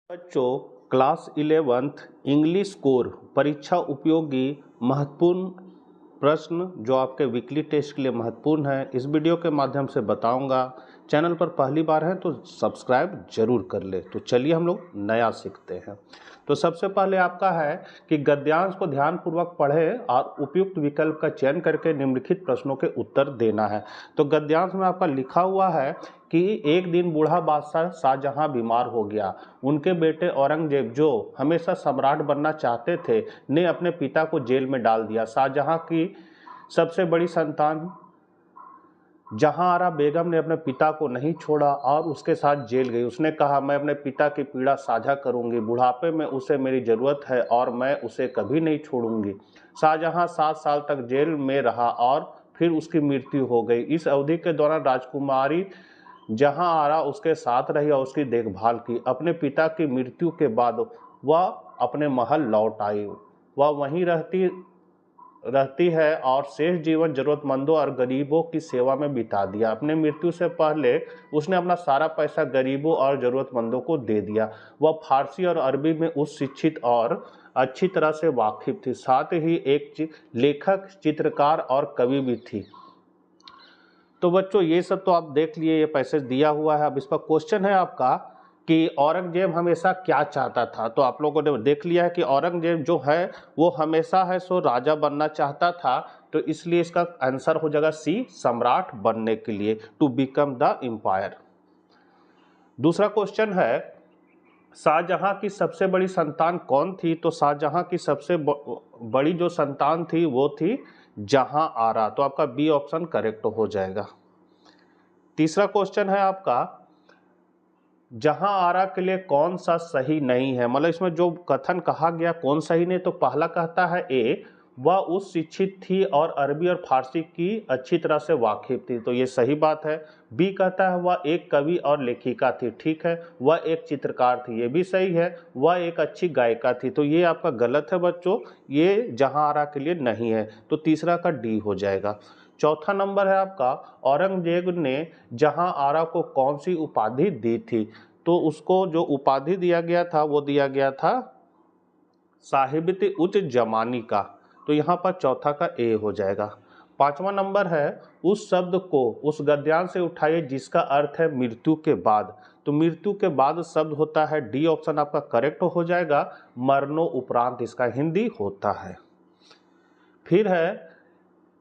बच्चों, class 11th English core परीक्षा उपयोगी महत्वपूर्ण प्रश्न जो आपके वीकली टेस्ट के लिए महत्वपूर्ण है, इस वीडियो के माध्यम से बताऊंगा। चैनल पर पहली बार है तो सब्सक्राइब जरूर कर ले। तो चलिए हम लोग नया सीखते हैं। तो सबसे पहले आपका है कि गद्यांश को ध्यानपूर्वक पढ़ें और उपयुक्त विकल्प का चयन करके निम्नलिखित प्रश्नों के उत्तर देना है। तो गद्यांश में आपका लिखा हुआ है कि एक दिन बूढ़ा बादशाह शाहजहां बीमार हो गया। उनके बेटे औरंगजेब, जो हमेशा सम्राट बनना चाहते थे, ने अपने पिता को जेल में डाल दिया। शाहजहां की सबसे बड़ी संतान जहांआरा बेगम ने अपने पिता को नहीं छोड़ा और उसके साथ जेल गई। उसने कहा, मैं अपने पिता की पीड़ा साझा करूंगी, बुढ़ापे में उसे मेरी जरूरत है और मैं उसे कभी नहीं छोड़ूंगी। शाहजहां 7 साल तक जेल में रहा और फिर उसकी मृत्यु हो गई। इस अवधि के दौरान राजकुमारी जहांआरा उसके साथ रही और उसकी देखभाल की। अपने पिता की मृत्यु के बाद वह अपने महल लौट आई। वह वहीं रहती है और शेष जीवन जरूरतमंदों और गरीबों की सेवा में बिता दिया। अपने मृत्यु से पहले उसने अपना सारा पैसा गरीबों और जरूरतमंदों को दे दिया। वह फारसी और अरबी में उच्च शिक्षित और अच्छी तरह से वाकिफ थी। साथ ही एक लेखक, चित्रकार और कवि भी थी। तो बच्चों, ये सब तो आप देख लिए, ये पैसेज दिया हुआ है। अब इसका क्वेश्चन है आपका कि औरंगजेब हमेशा क्या चाहता था। तो आप लोगों ने देख लिया है कि औरंगजेब जो है वो हमेशा है सो राजा बनना चाहता था। तो इसलिए इसका आंसर हो जाएगा सी, सम्राट बनने के लिए, टू बिकम द एम्पायर। दूसरा क्वेश्चन है, शाहजहां की सबसे बड़ी संतान कौन थी। तो शाहजहां की सबसे बड़ी जो संतान थी वो थी जहांआरा। तो आपका बी ऑप्शन करेक्ट हो जाएगा। तीसरा क्वेश्चन है आपका, जहांआरा के लिए कौन सा सही नहीं है। मतलब इसमें जो कथन कहा गया कौन सही नहीं। तो पहला कहता है ए, वह उस शिक्षित थी और अरबी और फारसी की अच्छी तरह से वाकिफ थी। तो ये सही बात है। बी कहता है वह एक कवि और लेखिका थी। ठीक है। वह एक चित्रकार थी। ये भी सही है। वह एक अच्छी गायिका थी। तो ये आपका गलत है बच्चों, ये जहांआरा के लिए नहीं है। तो तीसरा का डी हो जाएगा। चौथा नंबर है आपका, औरंगजेब ने जहांआरा को कौन सी उपाधि दी थी। तो उसको जो उपाधि दिया गया था वो दिया गया था साहिबते उच्च जमानी का। तो यहाँ पर चौथा का ए हो जाएगा। पांचवा नंबर है, उस शब्द को उस गद्यांश से उठाइए जिसका अर्थ है मृत्यु के बाद। तो मृत्यु के बाद शब्द होता है, डी ऑप्शन आपका करेक्ट हो जाएगा, मरणों उपरांत इसका हिंदी होता है। फिर है,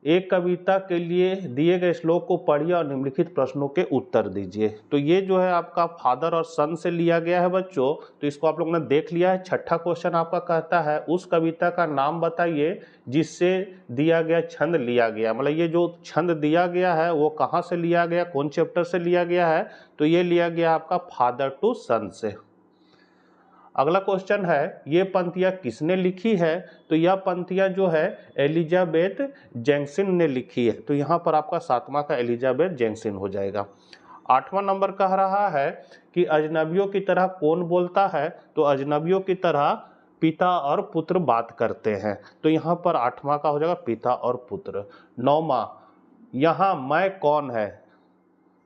एक कविता के लिए दिए गए श्लोक को पढ़िए और निम्नलिखित प्रश्नों के उत्तर दीजिए। तो ये जो है आपका फादर और सन से लिया गया है बच्चों। तो इसको आप लोगों ने देख लिया है। छठा क्वेश्चन आपका कहता है, उस कविता का नाम बताइए जिससे दिया गया छंद लिया गया। मतलब ये जो छंद दिया गया है वो कहाँ से लिया गया, कौन चैप्टर से लिया गया है। तो ये लिया गया आपका फादर टू सन से। अगला क्वेश्चन है, ये पंक्तियां किसने लिखी है। तो यह पंक्तियां जो है एलिजाबेथ जैक्सन ने लिखी है। तो यहाँ पर आपका सातवां का एलिजाबेथ जैक्सन हो जाएगा। आठवां नंबर कह रहा है कि अजनबियों की तरह कौन बोलता है। तो अजनबियों की तरह पिता और पुत्र बात करते हैं। तो यहाँ पर आठवां का हो जाएगा पिता और पुत्र। नौवां, यहाँ मैं कौन है।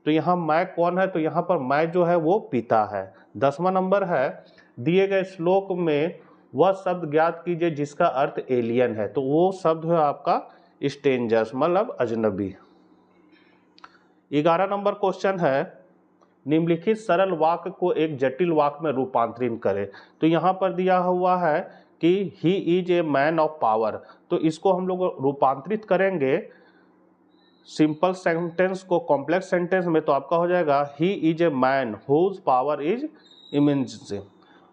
तो यहाँ मैं कौन है, तो यहाँ पर मैं जो है वो पिता है। 10वां नंबर है, दिए गए श्लोक में वह शब्द ज्ञात कीजिए जिसका अर्थ एलियन है। तो वो शब्द है आपका स्ट्रेंजर्स, मतलब अजनबी। 11 नंबर क्वेश्चन है, निम्नलिखित सरल वाक्य को एक जटिल वाक्य में रूपांतरित करें। तो यहाँ पर दिया हुआ है कि he is a man of power. तो इसको हम लोग रूपांतरित करेंगे सिंपल सेंटेंस को कॉम्प्लेक्स सेंटेंस में। तो आपका हो जाएगा, he is a man whose power is immense.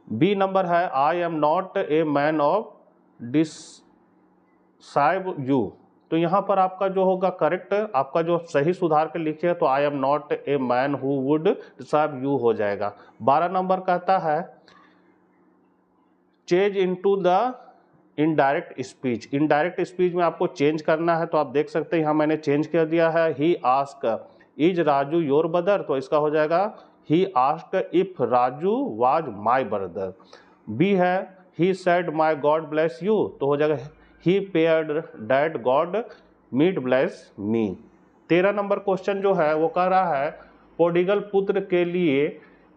B number है, I am not a man of deceive you. तो यहाँ पर आपका जो होगा करेक्ट, आपका जो सही सुधार के लिखिए तो I am not a man who would deceive you हो जाएगा। 12 नंबर कहता है, change into the indirect speech. Indirect speech में आपको चेंज करना है। तो आप देख सकते हैं यहाँ मैंने चेंज कर दिया है, he ask is Raju your brother. तो इसका हो जाएगा, he ask if Raju was my brother. B है, he said my God bless you. तो हो जाएगा, he prayed that God might bless me. 13 number question जो है वो कह रहा है, प्रोडिगल पुत्र के लिए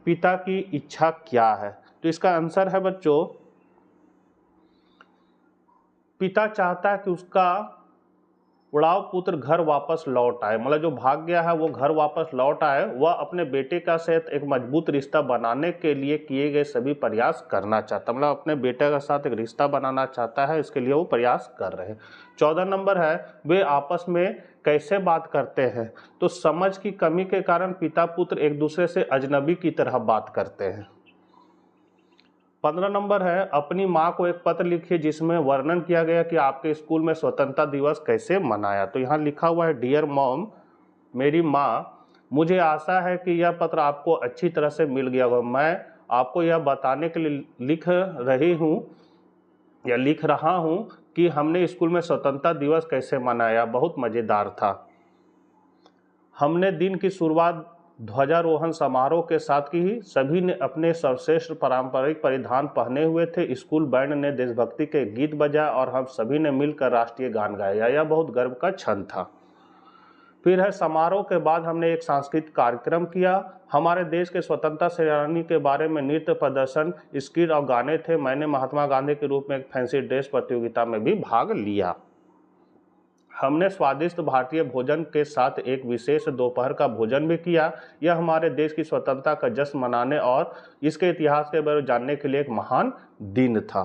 पिता की इच्छा क्या है। तो इसका आंसर है बच्चों, पिता चाहता है कि उसका उड़ाव पुत्र घर वापस लौट आए, मतलब जो भाग गया है वो घर वापस लौट आए। वह अपने बेटे का साथ एक मजबूत रिश्ता बनाने के लिए किए गए सभी प्रयास करना चाहता, मतलब अपने बेटे के साथ एक रिश्ता बनाना चाहता है, इसके लिए वो प्रयास कर रहे हैं। 14 नंबर है, वे आपस में कैसे बात करते हैं? तो समझ की कमी के कारण पिता पुत्र एक दूसरे से अजनबी की तरह बात करते हैं। 15 नंबर है, अपनी माँ को एक पत्र लिखिए जिसमें वर्णन किया गया कि आपके स्कूल में स्वतंत्रता दिवस कैसे मनाया। तो यहाँ लिखा हुआ है, डियर मॉम, मेरी माँ, मुझे आशा है कि यह पत्र आपको अच्छी तरह से मिल गया होगा। मैं आपको यह बताने के लिए लिख रहा हूँ कि हमने स्कूल में स्वतंत्रता दिवस कैसे मनाया, बहुत मज़ेदार था। हमने दिन की शुरुआत ध्वजारोहण समारोह के साथ की। सभी ने अपने सर्वश्रेष्ठ पारंपरिक परिधान पहने हुए थे। स्कूल बैंड ने देशभक्ति के गीत बजाए और हम सभी ने मिलकर राष्ट्रीय गान गाया। यह बहुत गर्व का क्षण था। फिर है, समारोह के बाद हमने एक सांस्कृतिक कार्यक्रम किया। हमारे देश के स्वतंत्रता सेनानी के बारे में नृत्य प्रदर्शन, स्किट और गाने थे। मैंने महात्मा गांधी के रूप में एक फैंसी ड्रेस प्रतियोगिता में भी भाग लिया। हमने स्वादिष्ट भारतीय भोजन के साथ एक विशेष दोपहर का भोजन भी किया। यह हमारे देश की स्वतंत्रता का जश्न मनाने और इसके इतिहास के बारे में जानने के लिए एक महान दिन था।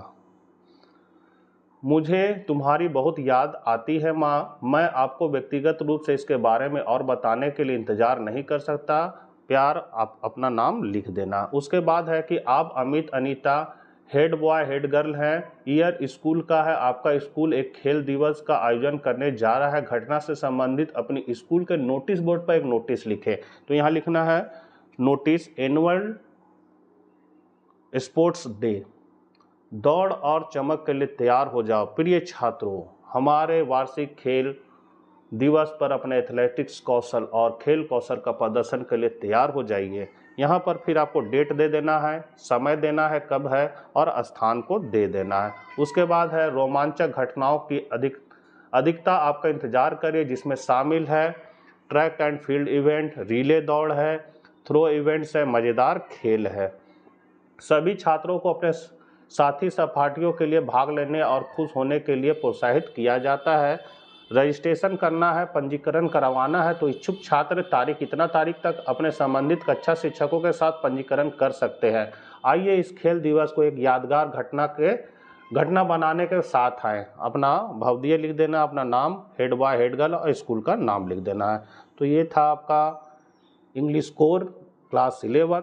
मुझे तुम्हारी बहुत याद आती है माँ। मैं आपको व्यक्तिगत रूप से इसके बारे में और बताने के लिए इंतजार नहीं कर सकता। प्यार, आप अपना नाम लिख देना। उसके बाद है कि आप Amit, Anita head boy head girl हैं। ईयर स्कूल का है, आपका स्कूल एक खेल दिवस का आयोजन करने जा रहा है। घटना से संबंधित अपनी स्कूल के नोटिस बोर्ड पर एक नोटिस लिखें। तो यहाँ लिखना है, नोटिस, एनुअल स्पोर्ट्स डे, दौड़ और चमक के लिए तैयार हो जाओ। प्रिय छात्रों, हमारे वार्षिक खेल दिवस पर अपने एथलेटिक्स कौशल और खेल कौशल का प्रदर्शन के लिए तैयार हो जाइए। यहाँ पर फिर आपको डेट दे देना है, समय देना है कब है, और स्थान को दे देना है। उसके बाद है, रोमांचक घटनाओं की अधिकता आपका इंतजार करिए, जिसमें शामिल है track and field event, relay दौड़ है, थ्रो इवेंट्स है, मज़ेदार खेल है। सभी छात्रों को अपने साथी सहपाठियों के लिए भाग लेने और खुश होने के लिए प्रोत्साहित किया जाता है। रजिस्ट्रेशन करना है, पंजीकरण करवाना है। तो इच्छुक छात्र इतना तारीख तक अपने संबंधित कक्षा शिक्षकों के साथ पंजीकरण कर सकते हैं। आइए इस खेल दिवस को एक यादगार घटना बनाने के साथ आए। अपना भवदीय लिख देना, अपना नाम, हेड बॉय हेड गर्ल और स्कूल का नाम लिख देना है। तो ये था आपका इंग्लिश कोर क्लास 11।